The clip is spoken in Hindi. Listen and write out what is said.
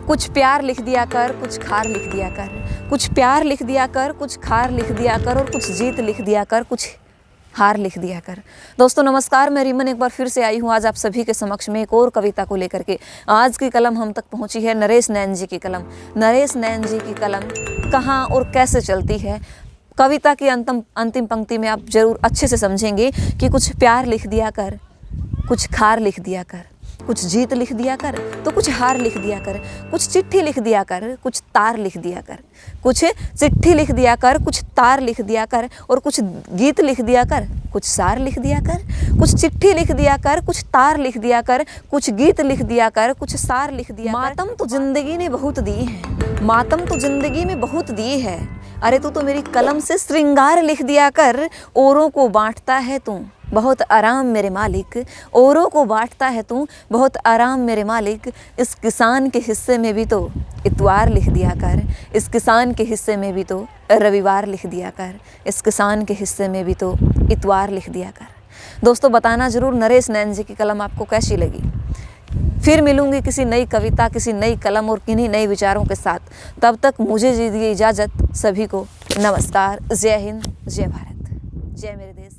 कुछ प्यार लिख दिया कर, कुछ खार लिख दिया कर, कुछ प्यार लिख दिया कर, कुछ खार लिख दिया कर, और कुछ जीत लिख दिया कर, कुछ हार लिख दिया कर। दोस्तों नमस्कार, मैं रीमन एक बार फिर से आई हूँ आज आप सभी के समक्ष में एक और कविता को लेकर के। आज की कलम हम तक पहुँची है नरेश नैन जी की कलम। नरेश नैन जी की कलम कहाँ और कैसे चलती है, कविता की अंतिम पंक्ति में आप जरूर अच्छे से समझेंगे कि कुछ प्यार लिख दिया कर, कुछ खार लिख दिया कर, कुछ जीत लिख दिया कर, तो कुछ हार लिख दिया कर, कुछ चिट्ठी लिख दिया कर, कुछ तार लिख दिया कर, कुछ चिट्ठी लिख दिया कर, कुछ तार लिख दिया कर, और कुछ गीत लिख दिया कर, कुछ सार लिख दिया कर, कुछ चिट्ठी लिख दिया कर, कुछ तार लिख दिया कर, कुछ गीत लिख दिया कर, कुछ सार लिख दिया कर। मातम तो जिंदगी ने बहुत दी है, मातम तो जिंदगी में बहुत दी है, अरे तू तो मेरी कलम से श्रृंगार लिख दिया कर। औरों को बांटता है तू बहुत आराम मेरे मालिक, औरों को बांटता है तू बहुत आराम मेरे मालिक। इस किसान के हिस्से में भी तो इतवार लिख दिया कर, इस किसान के हिस्से में भी तो रविवार लिख दिया कर, इस किसान के हिस्से में भी तो इतवार लिख दिया कर। दोस्तों बताना ज़रूर नरेश नैन जी की कलम आपको कैसी लगी। फिर मिलूंगी किसी नई कविता, किसी नई कलम और किन्हीं नए विचारों के साथ। तब तक मुझे दीजिए इजाज़त। सभी को नमस्कार। जय हिंद, जय भारत, जय मेरे देश।